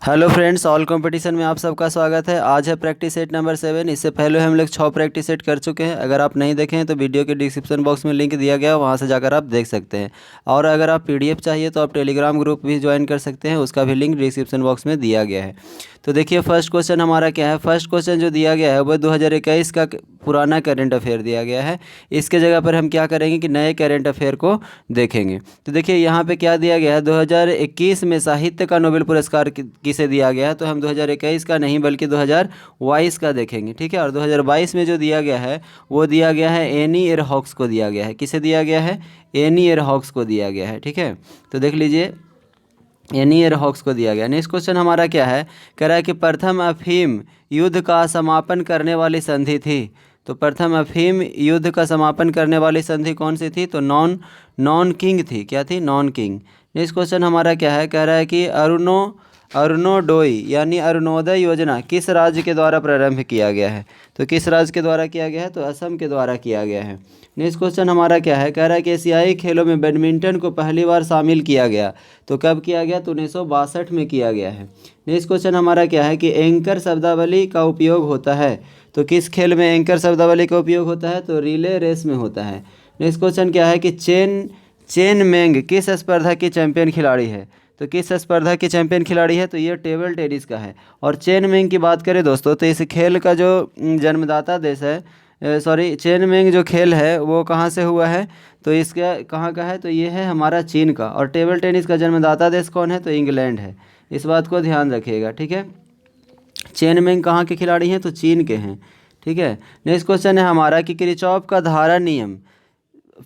Hello friends, all competition में आप सबका स्वागत है। आज है प्रैक्टिस सेट नंबर 7। इससे पहले हम लोग 6 प्रैक्टिस सेट कर चुके हैं। अगर आप नहीं देखें तो वीडियो के डिस्क्रिप्शन बॉक्स में लिंक दिया गया है, वहां से जाकर आप देख सकते हैं। और अगर आप पीडीएफ चाहिए तो आप टेलीग्राम ग्रुप भी ज्वाइन कर सकते हैं, उसका भी लिंक डिस्क्रिप्शन बॉक्स में दिया गया है। तो देखिए फर्स्ट क्वेश्चन हमारा क्या है। फर्स्ट क्वेश्चन जो दिया गया है वह 2021 का पुराना करंट अफेयर दिया गया है। इसके जगह पर हम क्या करेंगे कि नए करंट अफेयर को देखेंगे। तो देखिए यहाँ पे क्या दिया गया है, 2021 में साहित्य का नोबेल पुरस्कार किसे दिया गया है। तो हम 2021 का नहीं बल्कि 2022 का देखेंगे, ठीक है। और 2022 में जो दिया गया है वो दिया गया है एनी एयरहॉक्स को दिया गया है। किसे दिया गया है? एनी एयरहॉक्स को दिया गया है, ठीक है। तो देख लीजिए, एनी एयरहॉक्स को दिया गया। नेक्स्ट क्वेश्चन हमारा क्या है, कह रहा है कि प्रथम अफीम युद्ध का समापन करने वाली संधि थी। तो प्रथम अफीम युद्ध का समापन करने वाली संधि कौन सी थी? तो नॉन नॉन किंग थी। क्या थी? Non king. नेक्स्ट क्वेश्चन हमारा क्या है, कह रहा है कि अरुणोदय यानी अरुणोदय योजना किस राज्य के द्वारा प्रारंभ किया गया है। तो किस राज्य के द्वारा किया गया है? तो असम के द्वारा किया गया है। नेक्स्ट क्वेश्चन हमारा क्या है, कह रहा है कि एशियाई खेलों में बैडमिंटन को पहली बार शामिल किया गया। तो कब किया गया? तो 1962 में किया गया है। नेक्स्ट क्वेश्चन हमारा क्या है कि एंकर शब्दावली का उपयोग होता है। तो किस खेल में एंकर शब्दावली का उपयोग होता है? तो रिले रेस में होता है। नेक्स्ट क्वेश्चन क्या है कि चेन मेंग किस स्पर्धा की चैंपियन खिलाड़ी है। तो किस स्पर्धा की चैंपियन खिलाड़ी है? तो ये टेबल टेनिस का है। और चेन मेंग की बात करें दोस्तों, तो इस खेल का जो जन्मदाता देश है, चेन मेंग जो खेल है वो कहाँ से हुआ है? तो इसका कहाँ का है? तो ये है हमारा चीन का। और टेबल टेनिस का जन्मदाता देश कौन है? तो इंग्लैंड है। इस बात को ध्यान रखिएगा, ठीक है। चेन मेंग कहाँ के खिलाड़ी हैं? तो चीन के हैं, ठीक है। नेक्स्ट क्वेश्चन है हमारा कि किरचॉफ का धारा नियम,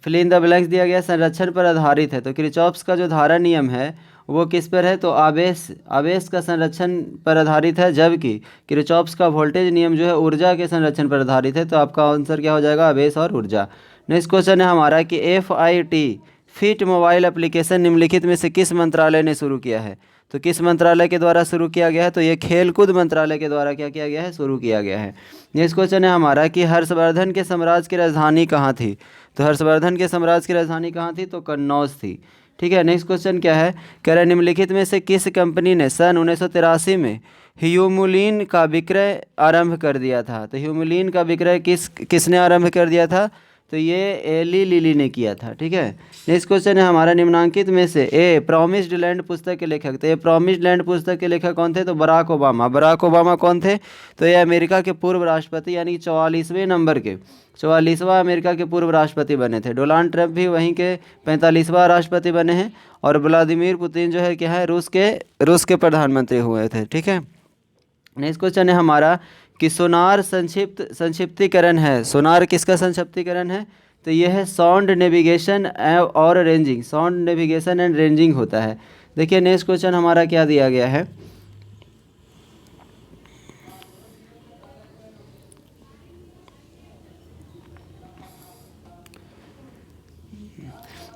फिल इन द ब्लैंक्स दिया गया, संरक्षण पर आधारित है। तो किरचॉफ्स का जो धारा नियम है वो किस पर है? तो आवेश आवेश का संरक्षण पर आधारित है, जबकि किरचॉफ्स का वोल्टेज नियम जो है ऊर्जा के संरक्षण पर आधारित है। तो आपका आंसर क्या हो जाएगा? आवेश और ऊर्जा। नेक्स्ट क्वेश्चन है हमारा कि FIT फिट मोबाइल एप्लीकेशन निम्नलिखित में से किस मंत्रालय ने शुरू किया है। तो किस मंत्रालय के द्वारा शुरू किया गया है? तो ये खेलकूद मंत्रालय के द्वारा क्या किया गया है? शुरू किया गया है। नेक्स्ट क्वेश्चन है हमारा कि हर्षवर्धन के साम्राज्य की राजधानी कहाँ थी। तो हर्षवर्धन के साम्राज्य की राजधानी कहाँ थी? तो कन्नौज थी, ठीक है। नेक्स्ट क्वेश्चन क्या है, कह रहा है निम्नलिखित में से किस कंपनी ने सन 1983 में ह्यूमुलिन का विक्रय आरंभ कर दिया था। तो ह्यूमुलिन का विक्रय किसने आरंभ कर दिया था? तो ये एली लिली ने किया था, ठीक है। नेक्स्ट क्वेश्चन है हमारा निम्नांकित में से ए प्रॉमिस्ड लैंड पुस्तक के लेखक। तो ये प्रॉमिस्ड लैंड पुस्तक के लेखक कौन थे? तो बराक ओबामा। बराक ओबामा कौन थे? तो ये अमेरिका के पूर्व राष्ट्रपति यानी 44वें नंबर के 44वां अमेरिका के पूर्व राष्ट्रपति बने थे। डोनाल्ड ट्रंप भी वहीं के 45वां राष्ट्रपति बने हैं। और व्लादिमीर पुतिन जो है क्या है? रूस के प्रधानमंत्री हुए थे, ठीक है। नेक्स्ट क्वेश्चन है हमारा कि सोनार संक्षिप्तीकरण है। सोनार किसका संक्षिप्तीकरण है? तो यह है साउंड नेविगेशन और ranging. Sound navigation and ranging होता है। देखिए नेक्स्ट क्वेश्चन हमारा क्या दिया गया है,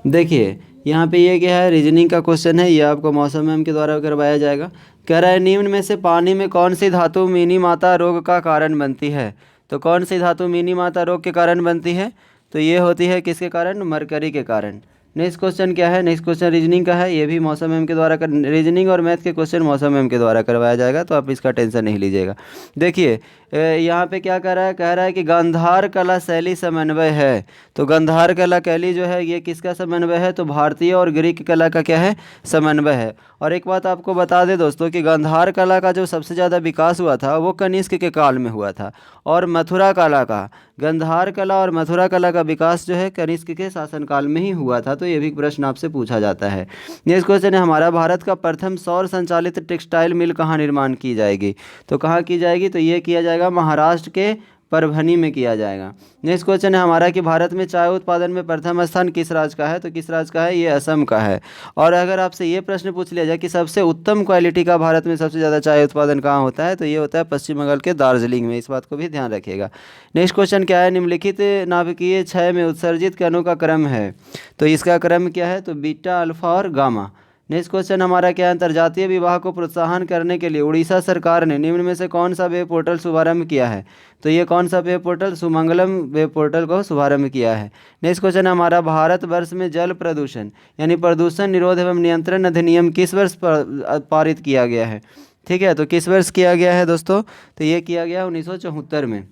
देखिए यहाँ पे ये क्या है? रीजनिंग का क्वेश्चन है। ये आपको मौसम मैम के द्वारा करवाया जाएगा। कह रहा है निम्न में से पानी में कौन सी धातु मिनी माता रोग का कारण बनती है। तो कौन सी धातु मिनी माता रोग के कारण बनती है? तो ये होती है किसके कारण? मरकरी के कारण। नेक्स्ट क्वेश्चन क्या है? नेक्स्ट क्वेश्चन रीजनिंग का है। ये भी मौसम मैम के द्वारा रीजनिंग और मैथ के क्वेश्चन मौसम मैम के द्वारा करवाया जाएगा, तो आप इसका टेंशन नहीं लीजिएगा। देखिए यहाँ पे क्या कर रहा है, कह रहा है कि गांधार कला शैली समन्वय है। तो गांधार कला शैली जो है ये किसका समन्वय है? तो भारतीय और ग्रीक कला का क्या है? समन्वय है। और एक बात आपको बता दें दोस्तों कि गांधार कला का जो सबसे ज़्यादा विकास हुआ था वो कनिष्क के काल में हुआ था। और मथुरा कला का, गांधार कला और मथुरा कला का विकास जो है कनिष्क के शासनकाल में ही हुआ था। तो ये भी प्रश्न आपसे पूछा जाता है। नेक्स्ट क्वेश्चन है हमारा, भारत का प्रथम सौर संचालित टेक्सटाइल मिल कहाँ निर्माण की जाएगी। तो कहाँ की जाएगी? तो ये किया जाएगा महाराष्ट्र के परभनी में किया जाएगा। नेक्स्ट क्वेश्चन है हमारा कि भारत में चाय उत्पादन में प्रथम स्थान किस राज्य का है। तो किस राज्य का है? ये असम का है। और अगर आपसे ये प्रश्न पूछ लिया जाए कि सबसे उत्तम क्वालिटी का भारत में सबसे ज़्यादा चाय उत्पादन कहाँ होता है, तो ये होता है पश्चिम बंगाल के दार्जिलिंग में। इस बात को भी ध्यान रखिएगा। नेक्स्ट क्वेश्चन क्या है, निम्नलिखित नाभिकीय क्षय में उत्सर्जित कणों का क्रम है। तो इसका क्रम क्या है? तो बीटा, अल्फा और गामा। नेक्स्ट क्वेश्चन हमारा क्या है, अंतर्जातीय विवाह को प्रोत्साहन करने के लिए उड़ीसा सरकार ने निम्न में से कौन सा वेब पोर्टल शुभारंभ किया है। तो ये कौन सा web portal? Sumangalam web portal को शुभारंभ किया है। नेक्स्ट क्वेश्चन हमारा, भारतवर्ष में जल प्रदूषण यानी प्रदूषण निरोध एवं नियंत्रण अधिनियम किस वर्ष पारित किया गया है। ठीक है, तो किस वर्ष किया गया है दोस्तों? तो ये किया गया 1974 में।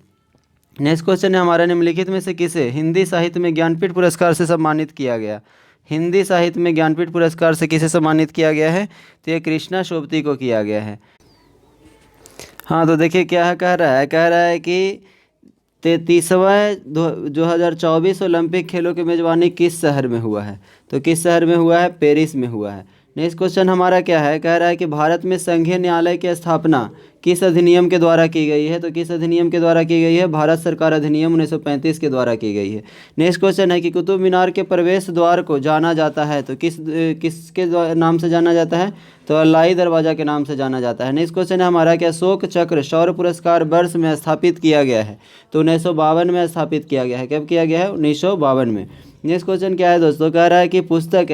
नेक्स्ट क्वेश्चन है हमारा, निम्नलिखित में से किसे हिंदी साहित्य में ज्ञानपीठ पुरस्कार से सम्मानित किया गया? हिंदी साहित्य में ज्ञानपीठ पुरस्कार से किसे सम्मानित किया गया है? तो ये कृष्णा शोभती को किया गया है। हाँ, तो देखिए क्या कह रहा है कि 33वां 2024 ओलंपिक खेलों की मेज़बानी किस शहर में हुआ है? तो किस शहर में हुआ है? पेरिस में हुआ है। नेक्स्ट क्वेश्चन हमारा क्या है? कह रहा है कि भारत में संघीय न्यायालय की स्थापना किस अधिनियम के द्वारा की गई है? तो किस अधिनियम के द्वारा की गई है? भारत सरकार अधिनियम 1935 के द्वारा की गई है। नेक्स्ट क्वेश्चन है कि कुतुब मीनार के प्रवेश द्वार को जाना जाता है तो किसके नाम से जाना जाता है? तो अलाई दरवाज़ा के नाम से जाना जाता है। नेक्स्ट क्वेश्चन है हमारा, क्या अशोक चक्र शौर्य पुरस्कार वर्ष में स्थापित किया गया है? तो 1952 में स्थापित किया गया है। कब किया गया है? 1952 में। नेक्स्ट क्वेश्चन क्या है दोस्तों? कह रहा है कि पुस्तक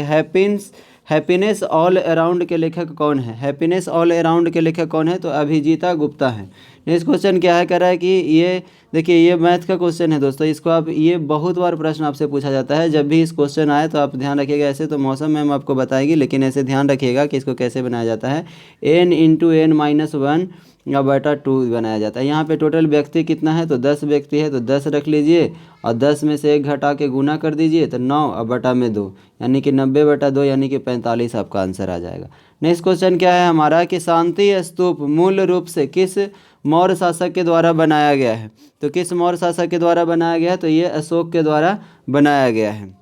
हैप्पीनेस ऑल अराउंड के लेखक कौन है? हैप्पीनेस ऑल अराउंड के लेखक कौन है? तो अभिजीता गुप्ता है। नेक्स्ट क्वेश्चन क्या है? कह रहा है कि ये देखिए, ये मैथ का क्वेश्चन है दोस्तों, इसको आप ये बहुत बार प्रश्न आपसे पूछा जाता है। जब भी इस क्वेश्चन आए तो आप ध्यान रखिएगा। ऐसे तो मौसम मैम आपको बताएगी, लेकिन ऐसे ध्यान रखिएगा कि इसको कैसे बनाया जाता है। n×n-1/2 बनाया जाता है। यहाँ पे टोटल व्यक्ति कितना है? तो 10 व्यक्ति है, तो 10 रख लीजिए और 10 में से 1 घटा के गुना कर दीजिए, तो 9/2 यानी कि 90/2 यानी कि 45 आपका आंसर आ जाएगा। नेक्स्ट क्वेश्चन क्या है हमारा, कि शांति स्तूप मूल रूप से किस मौर्य शासक के द्वारा बनाया गया है? तो किस मौर्य शासक के द्वारा बनाया गया है? तो ये अशोक के द्वारा बनाया गया है।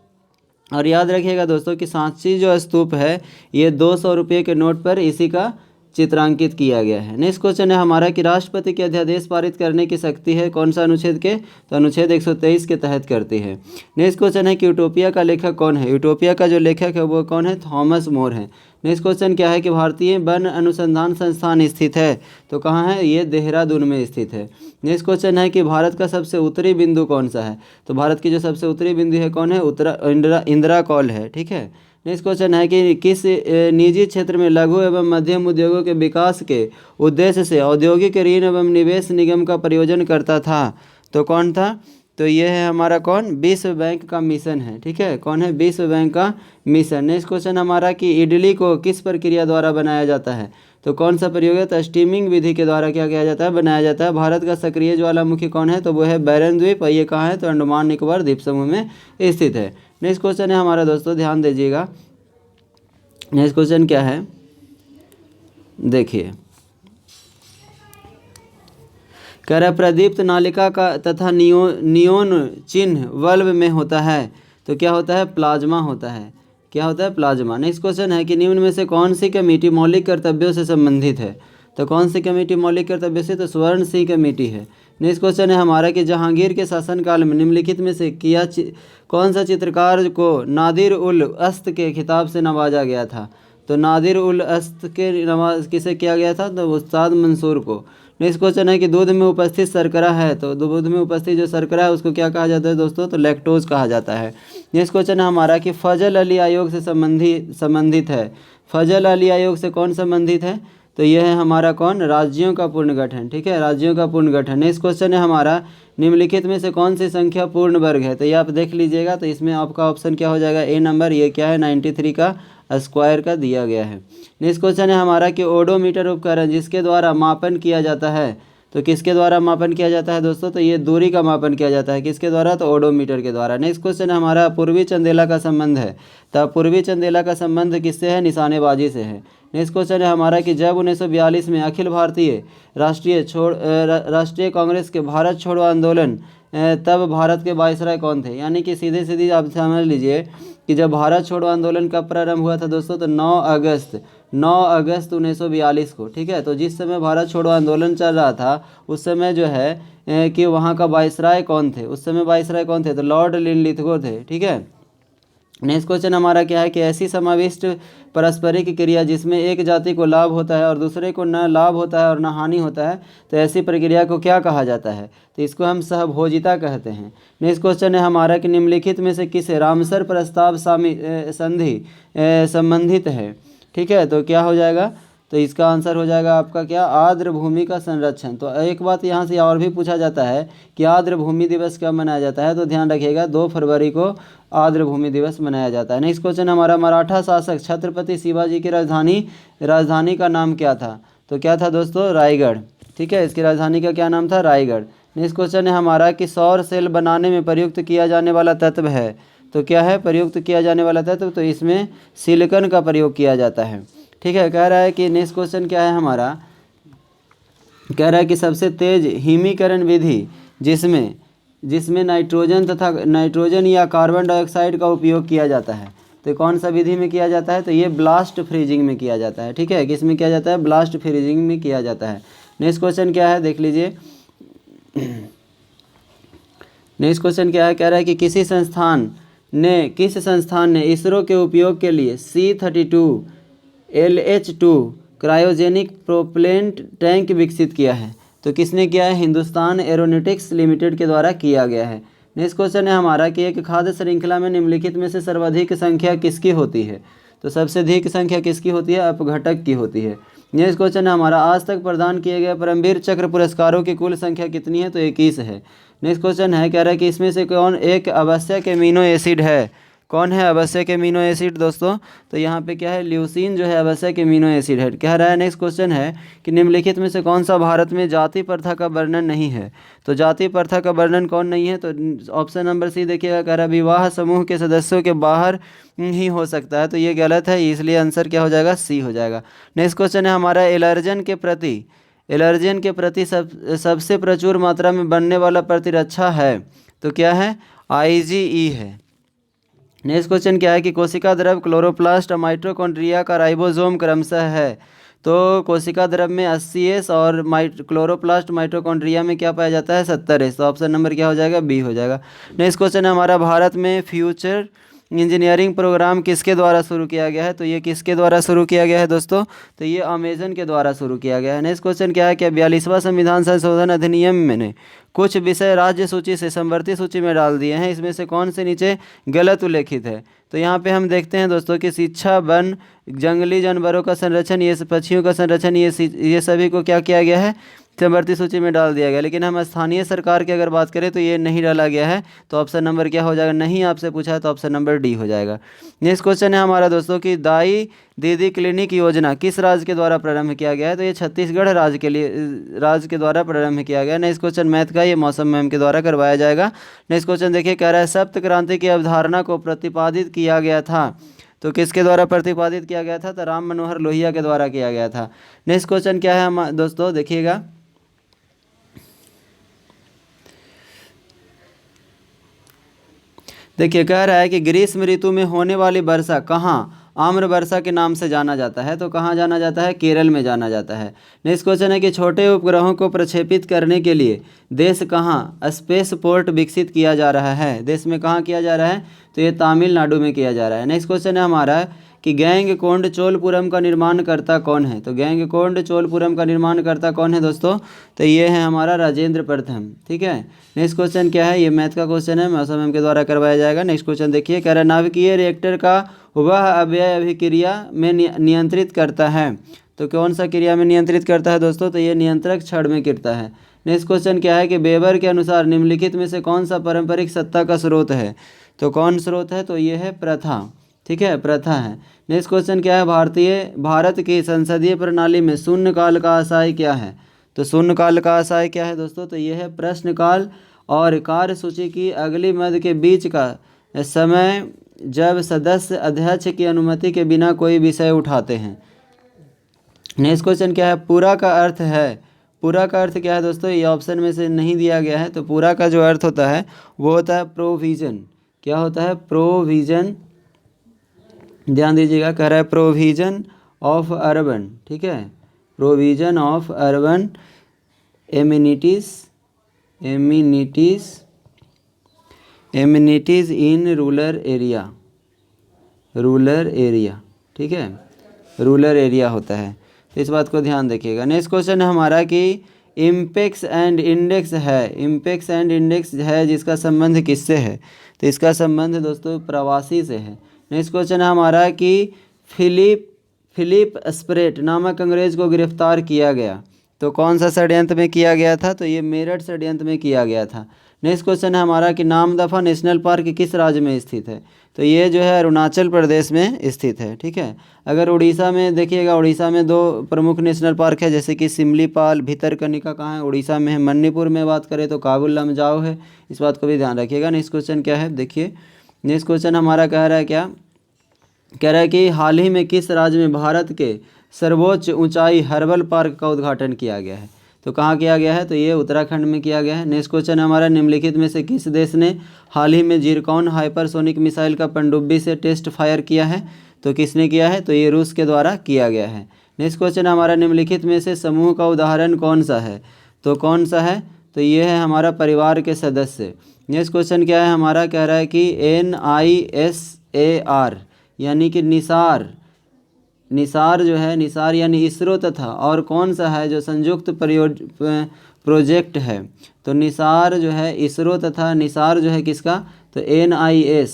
और याद रखिएगा दोस्तों कि सांची जो स्तूप है ये 200 रुपये के नोट पर इसी का चित्रांकित किया गया है। नेक्स्ट क्वेश्चन है हमारा, कि राष्ट्रपति के अध्यादेश पारित करने की शक्ति है कौन सा अनुच्छेद के? तो अनुच्छेद 123 के तहत करती है। नेक्स्ट क्वेश्चन है कि यूटोपिया का लेखक कौन है? यूटोपिया का जो लेखक है वो कौन है? थॉमस मोर है। नेक्स्ट क्वेश्चन क्या है, कि भारतीय वन अनुसंधान संस्थान स्थित है? तो कहाँ है? ये देहरादून में स्थित है। नेक्स्ट क्वेश्चन है कि भारत का सबसे उत्तरी बिंदु कौन सा है? तो भारत की जो सबसे उत्तरी बिंदु है कौन है? इंदिरा कॉल है। ठीक है। नेक्स्ट क्वेश्चन है कि किस निजी क्षेत्र में लघु एवं मध्यम उद्योगों के विकास के उद्देश्य से औद्योगिक ऋण एवं निवेश निगम का प्रयोजन करता था? तो कौन था? तो ये है हमारा कौन? विश्व बैंक का मिशन है। ठीक है, कौन है? विश्व बैंक का मिशन। नेक्स्ट क्वेश्चन हमारा, कि इडली को किस प्रक्रिया द्वारा बनाया जाता है? तो कौन सा प्रयोग है? तो स्टीमिंग विधि के द्वारा क्या किया जाता है? बनाया जाता है। भारत का सक्रिय ज्वालामुखी कौन है? तो वो है बैरन द्वीप, और ये कहाँ है? तो अंडमान निकोबार द्वीप समूह में स्थित है। नेक्स्ट क्वेश्चन है हमारा दोस्तों, ध्यान दीजिएगा। नेक्स्ट क्वेश्चन क्या है देखिए, कह रहा प्रदीप्त नालिका का तथा नियोन चिन्ह बल्ब में होता है तो क्या होता है? प्लाज्मा होता है। क्या होता है? प्लाज्मा। नेक्स्ट क्वेश्चन है कि निम्न में से कौन सी कमेटी मौलिक कर्तव्यों से संबंधित है? तो कौन सी कमेटी मौलिक कर्तव्य से? तो स्वर्ण सिंह कमेटी है। नेक्स्ट क्वेश्चन है हमारा, कि जहांगीर के शासनकाल में निम्नलिखित में से कौन सा चित्रकार को नादिर उल अस्त के खिताब से नवाजा गया था? तो नादिर उल अस्त के नवाज किसे किया गया था? तो उस्ताद मंसूर को। नेक्स्ट क्वेश्चन है कि दूध में उपस्थित शर्करा है, तो दूध में उपस्थित जो शर्करा है उसको क्या कहा जाता है दोस्तों? तो लैक्टोज कहा जाता है। नेक्स्ट क्वेश्चन है हमारा, कि फजल अली आयोग से संबंधित है। फजल अली आयोग से कौन संबंधित है? तो यह है हमारा कौन? राज्यों का पूर्ण गठन। ठीक है, राज्यों का पूर्ण गठन। नेक्स्ट क्वेश्चन है हमारा, निम्नलिखित में से कौन सी संख्या पूर्ण वर्ग है? तो ये आप देख लीजिएगा, तो इसमें आपका ऑप्शन क्या हो जाएगा? ए नंबर। ये क्या है? 93 का स्क्वायर का दिया गया है। नेक्स्ट क्वेश्चन है हमारा, कि ओडोमीटर उपकरण जिसके द्वारा मापन किया जाता है, तो किसके द्वारा मापन किया जाता है दोस्तों? तो ये दूरी का मापन किया जाता है। किसके द्वारा? तो ओडोमीटर के द्वारा। नेक्स्ट क्वेश्चन हमारा, पूर्वी चंदेला का संबंध है। तो पूर्वी चंदेला का संबंध किससे है? निशानेबाजी से है। नेक्स्ट क्वेश्चन है हमारा, कि जब 1942 में अखिल भारतीय राष्ट्रीय कांग्रेस के भारत छोड़ो आंदोलन तब भारत के वायसराय कौन थे? यानी कि सीधे सीधे आप समझ लीजिए कि जब भारत छोड़ो आंदोलन कब प्रारंभ हुआ था दोस्तों? तो 9 अगस्त 1942 को। ठीक है, तो जिस समय भारत छोड़ो आंदोलन चल रहा था उस समय जो है कि वहाँ का वायसराय कौन थे? उस समय वायसराय कौन थे? तो लॉर्ड लिनलिथगो थे। ठीक है। नेक्स्ट क्वेश्चन हमारा क्या है, कि ऐसी समाविष्ट पारस्परिक क्रिया जिसमें एक जाति को लाभ होता है और दूसरे को न लाभ होता है और न हानि होता है, तो ऐसी प्रक्रिया को क्या कहा जाता है? तो इसको हम सहभोजिता कहते हैं। नेक्स्ट क्वेश्चन है हमारा, कि निम्नलिखित में से किसे रामसर प्रस्ताव संधि संबंधित है? ठीक है, तो क्या हो जाएगा? तो इसका आंसर हो जाएगा आपका क्या? आर्द्र भूमि का संरक्षण। तो एक बात यहाँ से और भी पूछा जाता है कि आर्द्र भूमि दिवस कब मनाया जाता है? तो ध्यान रखिएगा 2 फरवरी को आर्द्र भूमि दिवस मनाया जाता है। नेक्स्ट क्वेश्चन हमारा, मराठा शासक छत्रपति शिवाजी की राजधानी का नाम क्या था? तो क्या था दोस्तों, रायगढ़। ठीक है, इसकी राजधानी का क्या नाम था, रायगढ़। नेक्स्ट क्वेश्चन है हमारा कि सौर सेल बनाने में प्रयुक्त किया जाने वाला तत्व है, तो क्या है प्रयुक्त किया जाने वाला तत्व, तो इसमें सिलिकॉन का प्रयोग किया जाता है। ठीक है, कह रहा है कि नेक्स्ट क्वेश्चन क्या है हमारा, कह रहा है कि सबसे तेज हिमीकरण विधि जिसमें नाइट्रोजन या कार्बन डाइऑक्साइड का उपयोग किया जाता है, तो कौन सा विधि में किया जाता है, तो ये ब्लास्ट फ्रीजिंग में किया जाता है। ठीक है, किस में किया जाता है, ब्लास्ट फ्रीजिंग में किया जाता है। नेक्स्ट क्वेश्चन क्या है, देख लीजिए। नेक्स्ट क्वेश्चन क्या है, कह रहा है कि किस संस्थान ने इसरो के उपयोग के लिए C-32 LH-2 cryogenic propellant tank विकसित किया है, तो किसने किया है, हिंदुस्तान एरोनॉटिक्स लिमिटेड के द्वारा किया गया है। नेक्स्ट क्वेश्चन है हमारा कि एक खाद्य श्रृंखला में निम्नलिखित में से सर्वाधिक संख्या किसकी होती है, तो सबसे अधिक संख्या किसकी होती है, अपघटक की होती है। नेक्स्ट क्वेश्चन है हमारा आज तक प्रदान किए गए परमवीर चक्र पुरस्कारों की कुल संख्या कितनी है, तो 21 है। नेक्स्ट क्वेश्चन है, कह रहा है कि इसमें से कौन एक आवश्यक एमिनो एसिड है, कौन है आवश्यक एमिनो एसिड दोस्तों, तो यहाँ पे क्या है, ल्यूसीन जो है आवश्यक एमिनो एसिड है। कह रहा है नेक्स्ट क्वेश्चन है कि निम्नलिखित में से कौन सा भारत में जाति प्रथा का वर्णन नहीं है, तो जाति प्रथा का वर्णन कौन नहीं है, तो ऑप्शन नंबर सी देखिएगा, कह रहा है विवाह समूह के सदस्यों के बाहर ही हो सकता है, तो ये गलत है, इसलिए आंसर क्या हो जाएगा, सी हो जाएगा। नेक्स्ट क्वेश्चन है हमारा एलर्जन के प्रति सबसे प्रचुर मात्रा में बनने वाला प्रतिरक्षा है, तो क्या है, IgE है। नेक्स्ट क्वेश्चन क्या है कि कोशिका द्रव क्लोरोप्लास्ट और माइटोकॉन्ड्रिया का राइबोसोम क्रमशः है, तो कोशिका द्रव में 80S और क्लोरोप्लास्ट माइटोकॉन्ड्रिया में क्या पाया जाता है, 70S, तो ऑप्शन नंबर क्या हो जाएगा, बी हो जाएगा। नेक्स्ट क्वेश्चन है हमारा भारत में फ्यूचर इंजीनियरिंग प्रोग्राम किसके द्वारा शुरू किया गया है, तो ये किसके द्वारा शुरू किया गया है दोस्तों, तो ये अमेजन के द्वारा शुरू किया गया है। नेक्स्ट क्वेश्चन क्या है कि 42वां संविधान संशोधन अधिनियम में कुछ विषय राज्य सूची से समवर्ती सूची में डाल दिए हैं, इसमें से कौन से नीचे गलत उल्लेखित है, तो यहाँ पे हम देखते हैं दोस्तों कि शिक्षा, वन, जंगली जानवरों का संरक्षण, ये पक्षियों का संरक्षण, ये सभी को क्या किया गया है, समवर्ती सूची में डाल दिया गया। लेकिन हम स्थानीय सरकार की अगर बात करें तो ये नहीं डाला गया है, तो ऑप्शन नंबर क्या हो जाएगा, नहीं आपसे पूछा है तो ऑप्शन नंबर डी हो जाएगा। नेक्स्ट क्वेश्चन है हमारा दोस्तों कि दाई दीदी क्लिनिक योजना किस राज्य के द्वारा प्रारंभ किया गया है, तो ये छत्तीसगढ़ राज्य के द्वारा प्रारंभ किया गया। नेक्स्ट क्वेश्चन मैथ का, ये मौसम मैम के द्वारा करवाया जाएगा। नेक्स्ट क्वेश्चन देखिए, कह रहा है सप्त क्रांति की अवधारणा को प्रतिपादित किया गया था, तो किसके द्वारा प्रतिपादित किया गया था, तो राम मनोहर लोहिया के द्वारा किया गया था। नेक्स्ट क्वेश्चन क्या है हम दोस्तों देखिएगा, देखिए कह रहा है कि ग्रीष्म ऋतु में होने वाली वर्षा कहाँ आम्र वर्षा के नाम से जाना जाता है, तो कहाँ जाना जाता है, केरल में जाना जाता है। नेक्स्ट क्वेश्चन है कि छोटे उपग्रहों को प्रक्षेपित करने के लिए देश कहाँ स्पेस पोर्ट विकसित किया जा रहा है, देश में कहाँ किया जा रहा है, तो ये तमिलनाडु में किया जा रहा है। नेक्स्ट क्वेश्चन है हमारा कि गैंगकोंड चोलपुरम का निर्माणकर्ता कौन है, तो गैंगकोंड चोलपुरम का निर्माणकर्ता कौन है दोस्तों, तो ये है हमारा राजेंद्र प्रथम। ठीक है, नेक्स्ट क्वेश्चन क्या है, ये मैथ का क्वेश्चन है, मौसम मैम के द्वारा करवाया जाएगा। नेक्स्ट क्वेश्चन देखिए, कह रहा है नाभिकीय रिएक्टर का वह अव्यय अभिक्रिया में नियंत्रित करता है, तो कौन सा क्रिया में नियंत्रित करता है दोस्तों, तो ये नियंत्रक छड़ में गिरता है। नेक्स्ट क्वेश्चन क्या है कि वेबर के अनुसार निम्नलिखित में से कौन सा पारंपरिक सत्ता का स्रोत है, तो कौन स्रोत है, तो ये है प्रथा। ठीक है, प्रथा है। नेक्स्ट क्वेश्चन क्या है, भारत की संसदीय प्रणाली में शून्यकाल का आशय क्या है, तो शून्यकाल का आशय क्या है दोस्तों, तो ये है प्रश्नकाल और कार्यसूची की अगली मद के बीच का समय जब सदस्य अध्यक्ष की अनुमति के बिना कोई विषय उठाते हैं। नेक्स्ट क्वेश्चन क्या है, पूरा का अर्थ क्या है दोस्तों, ये ऑप्शन में से नहीं दिया गया है, तो पूरा का जो अर्थ होता है वो होता है प्रोविजन। क्या होता है, प्रोविजन, ध्यान दीजिएगा, कह रहा है प्रोविजन ऑफ अर्बन। ठीक है, provision of urban amenities in rural area. ठीक है, रूरल एरिया होता है, तो इस बात को ध्यान रखिएगा। नेक्स्ट क्वेश्चन है हमारा कि इम्पेक्स एंड इंडेक्स है जिसका संबंध किससे है, तो इसका संबंध दोस्तों प्रवासी से है। नेक्स्ट क्वेश्चन है हमारा कि फिलिप स्प्रेट नामक अंग्रेज को गिरफ्तार किया गया, तो कौन सा षड्यंत्र में किया गया था? तो ये मेरठ षड्यंत्र में किया गया था। नेक्स्ट क्वेश्चन है हमारा कि नामदफा नेशनल पार्क किस राज्य में स्थित है? तो ये जो है अरुणाचल प्रदेश में स्थित है। ठीक है। अगर उड़ीसा में देखिएगा, उड़ीसा में 2 प्रमुख नेशनल पार्क है, जैसे कि सिमलीपाल, भितरकनिका कहाँ है? उड़ीसा में है। मणिपुर में बात करें तो काबुल लमजाओ है। इस बात को भी ध्यान रखिएगा। नेक्स्ट क्वेश्चन क्या है देखिए, नेक्स्ट क्वेश्चन हमारा कह रहा है क्या, कह रहा है कि हाल ही में किस राज्य में भारत के सर्वोच्च ऊंचाई हर्बल पार्क का उद्घाटन किया गया है? तो कहाँ किया गया है? तो ये उत्तराखंड में किया गया है। नेक्स्ट क्वेश्चन हमारा, निम्नलिखित में से किस देश ने हाल ही में जिरकॉन हाइपरसोनिक मिसाइल का पनडुब्बी से टेस्ट फायर किया है? तो किसने किया है? तो ये रूस के द्वारा किया गया है। नेक्स्ट क्वेश्चन हमारा, निम्नलिखित में से समूह का उदाहरण कौन सा है? तो कौन सा है? तो ये है हमारा परिवार के सदस्य। नेक्स्ट क्वेश्चन क्या है हमारा, कह रहा है कि NISAR यानी कि निसार जो है, निसार यानी इसरो तथा और कौन सा है जो संयुक्त प्रोजेक्ट है? तो निसार जो है इसरो तथा निसार जो है किसका? तो NIS।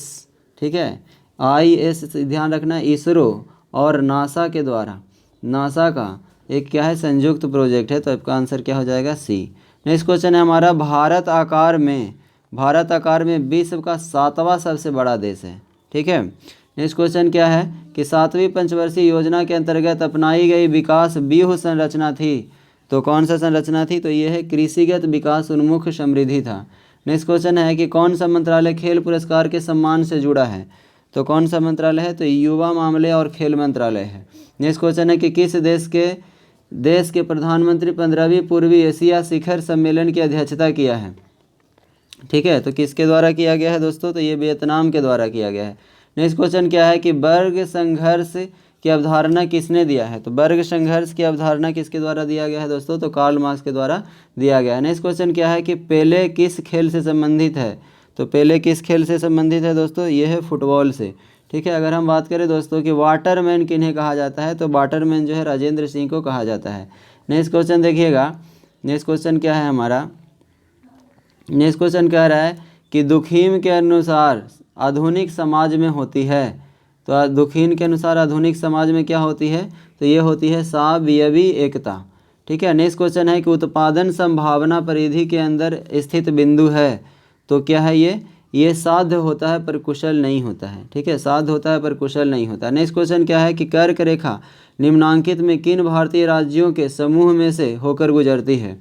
ठीक है, IS ध्यान रखना, इसरो और नासा के द्वारा, नासा का एक क्या है संयुक्त प्रोजेक्ट है। तो आपका आंसर क्या हो जाएगा? C। नेक्स्ट क्वेश्चन है हमारा, भारत आकार में विश्व का 7वां सबसे बड़ा देश है। ठीक है। नेक्स्ट क्वेश्चन क्या है कि 7वीं पंचवर्षीय योजना के अंतर्गत अपनाई गई विकास व्यूह संरचना थी। तो कौन सा संरचना थी? तो ये है कृषिगत विकास उन्मुख समृद्धि था। नेक्स्ट क्वेश्चन है कि कौन सा मंत्रालय खेल पुरस्कार के सम्मान से जुड़ा है? तो कौन सा मंत्रालय है? तो युवा मामले और खेल मंत्रालय है। नेक्स्ट क्वेश्चन है कि किस देश के प्रधानमंत्री 15वीं पूर्वी एशिया शिखर सम्मेलन की अध्यक्षता किया है? ठीक है, तो किसके द्वारा किया गया है दोस्तों? तो ये वियतनाम के द्वारा किया गया है। नेक्स्ट क्वेश्चन क्या है कि वर्ग संघर्ष की अवधारणा किसने दिया है? तो वर्ग संघर्ष की अवधारणा किसके द्वारा दिया गया है दोस्तों? तो कार्ल मार्क्स के द्वारा दिया गया है। नेक्स्ट क्वेश्चन क्या है कि पेले किस खेल से संबंधित है? तो पेले किस खेल से संबंधित है दोस्तों? ये है फुटबॉल से। ठीक है। अगर हम बात करें दोस्तों कि वाटरमैन किन्हें कहा जाता है? तो वाटरमैन जो है राजेंद्र सिंह को कहा जाता है। नेक्स्ट क्वेश्चन देखिएगा, नेक्स्ट क्वेश्चन क्या है हमारा, नेक्स्ट क्वेश्चन कह रहा है कि दुखीम के अनुसार आधुनिक समाज में होती है। तो दुखीन के अनुसार आधुनिक समाज में क्या होती है? तो ये होती है सावयवी एकता। ठीक है। नेक्स्ट क्वेश्चन है कि उत्पादन संभावना परिधि के अंदर स्थित बिंदु है। तो क्या है ये साध्य होता है पर कुशल नहीं होता है। ठीक है, साध्य होता है पर कुशल नहीं होता। नेक्स्ट क्वेश्चन क्या है कि कर्क रेखा निम्नांकित में किन भारतीय राज्यों के समूह में से होकर गुजरती है?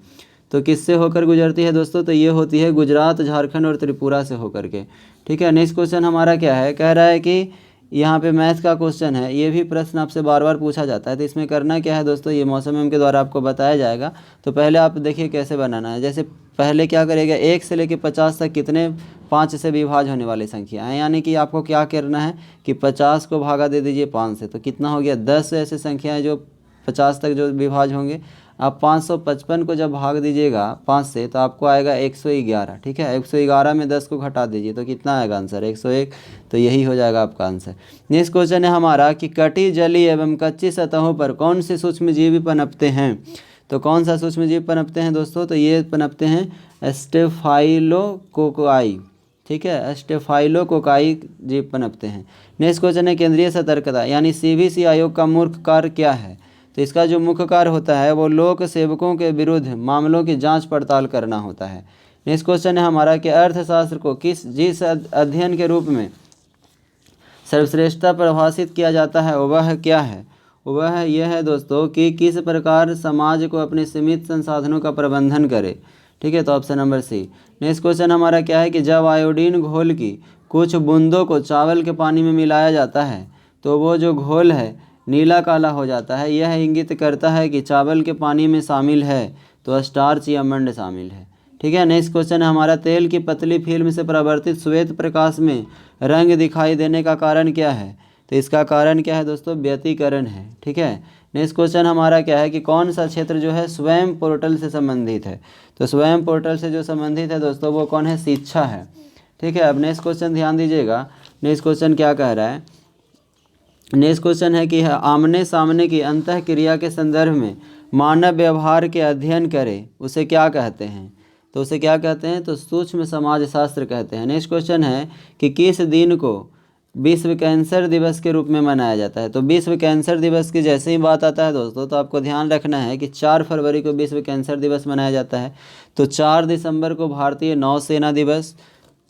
तो किससे होकर गुजरती है दोस्तों? तो ये होती है गुजरात, झारखंड और त्रिपुरा से होकर के। ठीक है। नेक्स्ट क्वेश्चन हमारा क्या है, कह रहा है कि यहाँ पे मैथ का क्वेश्चन है। ये भी प्रश्न आपसे बार बार पूछा जाता है। तो इसमें करना क्या है दोस्तों, ये मौसम एम के द्वारा आपको बताया जाएगा। तो पहले आप देखिए कैसे बनाना है। जैसे पहले क्या करेगा, 1 से लेकर 50 तक कितने 5 से विभाज्य होने वाली संख्या हैं, यानी कि आपको क्या करना है कि 50 को भागा दे दीजिए 5 से, तो कितना हो गया 10 ऐसे संख्याएँ जो 50 तक जो विभाज्य होंगे। आप 555 को जब भाग दीजिएगा 5 से तो आपको आएगा 111। ठीक है, 111 में 10 को घटा दीजिए तो कितना आएगा आंसर 101। तो यही हो जाएगा आपका आंसर। नेक्स्ट क्वेश्चन है हमारा कि कटी जलीय एवं कच्ची सतहों पर कौन से सूक्ष्मजीवी पनपते हैं? तो कौन सा सूक्ष्मजीव पनपते हैं दोस्तों? तो ये पनपते हैं स्टेफाइलोकोकाई। ठीक है, स्टेफाइलोकोकाई जीव पनपते हैं। नेक्स्ट क्वेश्चन है केंद्रीय सतर्कता यानी CBC आयोग का मुख्य कार्य क्या है? तो इसका जो मुख्य कार्य होता है वो लोक सेवकों के विरुद्ध मामलों की जांच पड़ताल करना होता है। नेक्स्ट क्वेश्चन है हमारा कि अर्थशास्त्र को जिस अध्ययन के रूप में सर्वश्रेष्ठता परिभाषित किया जाता है वह क्या है? वह यह है दोस्तों कि किस प्रकार समाज को अपने सीमित संसाधनों का प्रबंधन करे। ठीक है, तो option number C। Next question हमारा क्या है कि जब आयोडीन घोल की कुछ बूंदों को चावल के पानी में मिलाया जाता है तो वो जो घोल है नीला काला हो जाता है। यह इंगित करता है कि चावल के पानी में शामिल है तो स्टार्च या मंड शामिल है। ठीक है। नेक्स्ट क्वेश्चन है हमारा तेल की पतली फिल्म से परावर्तित श्वेत प्रकाश में रंग दिखाई देने का कारण क्या है? तो इसका कारण क्या है दोस्तों? व्यतिकरण है। ठीक है। नेक्स्ट क्वेश्चन हमारा क्या है कि कौन सा क्षेत्र जो है स्वयं पोर्टल से संबंधित है? तो स्वयं पोर्टल से जो संबंधित है दोस्तों वो कौन है? शिक्षा है। ठीक है। अब नेक्स्ट क्वेश्चन ध्यान दीजिएगा। नेक्स्ट क्वेश्चन क्या कह रहा है? नेक्स्ट क्वेश्चन है कि आमने सामने की अंतः क्रिया के संदर्भ में मानव व्यवहार के अध्ययन करें उसे क्या कहते हैं? तो उसे क्या कहते हैं? तो सूक्ष्म समाज शास्त्र कहते हैं। नेक्स्ट क्वेश्चन है कि किस दिन को विश्व कैंसर दिवस के रूप में मनाया जाता है। तो विश्व कैंसर दिवस की जैसे ही बात आता है दोस्तों, तो आपको ध्यान रखना है कि 4 फरवरी को विश्व कैंसर दिवस मनाया जाता है। तो 4 दिसंबर को भारतीय नौसेना दिवस,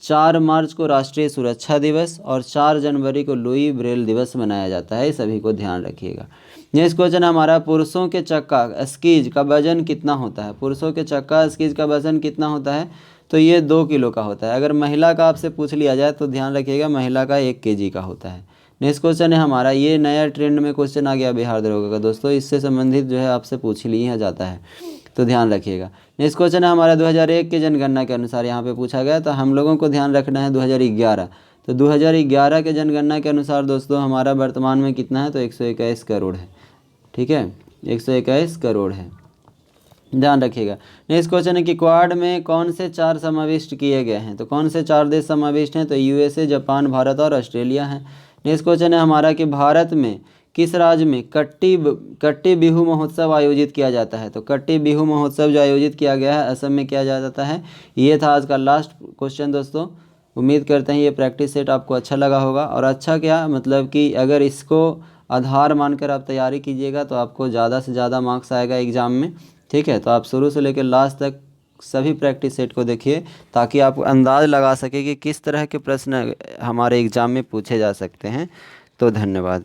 4 मार्च को राष्ट्रीय सुरक्षा दिवस और 4 जनवरी को लुई ब्रेल दिवस मनाया जाता है। सभी को ध्यान रखिएगा। नेक्स्ट क्वेश्चन हमारा, पुरुषों के चक्का स्कीज का वजन कितना होता है? पुरुषों के चक्का स्कीज का वजन कितना होता है? तो ये 2 किलो का होता है। अगर महिला का आपसे पूछ लिया जाए तो ध्यान रखिएगा, महिला का 1 केजी का होता है। नेक्स्ट क्वेश्चन है हमारा, ये नया ट्रेंड में क्वेश्चन आ गया बिहार दरोगा का दोस्तों, इससे संबंधित जो है आपसे पूछ लिया जाता है, तो ध्यान रखिएगा। नेक्स्ट क्वेश्चन है हमारा, 2001 के जनगणना के अनुसार यहाँ पे पूछा गया, तो हम लोगों को ध्यान रखना है 2011। तो 2011 के जनगणना के अनुसार दोस्तों हमारा वर्तमान में कितना है? तो 121 करोड़ है। ठीक है, 121 करोड़ है, ध्यान रखिएगा। नेक्स्ट क्वेश्चन है कि क्वाड में कौन से 4 समाविष्ट किए गए हैं? तो कौन से 4 देश समाविष्ट हैं? तो यूएसए, जापान, भारत और ऑस्ट्रेलिया हैं। नेक्स्ट क्वेश्चन है हमारा कि भारत में किस राज्य में कट्टी बिहू महोत्सव आयोजित किया जाता है? तो कट्टी बिहू महोत्सव जो आयोजित किया गया है असम में किया जाता है। ये था आज का लास्ट क्वेश्चन दोस्तों। उम्मीद करते हैं ये प्रैक्टिस सेट आपको अच्छा लगा होगा। और अच्छा क्या मतलब कि अगर इसको आधार मानकर आप तैयारी कीजिएगा तो आपको ज़्यादा से ज़्यादा मार्क्स आएगा एग्ज़ाम में। ठीक है, तो आप शुरू से लेकर लास्ट तक सभी प्रैक्टिस सेट को देखिए ताकि आप अंदाज़ लगा सके कि किस तरह के प्रश्न हमारे एग्ज़ाम में पूछे जा सकते हैं। तो धन्यवाद।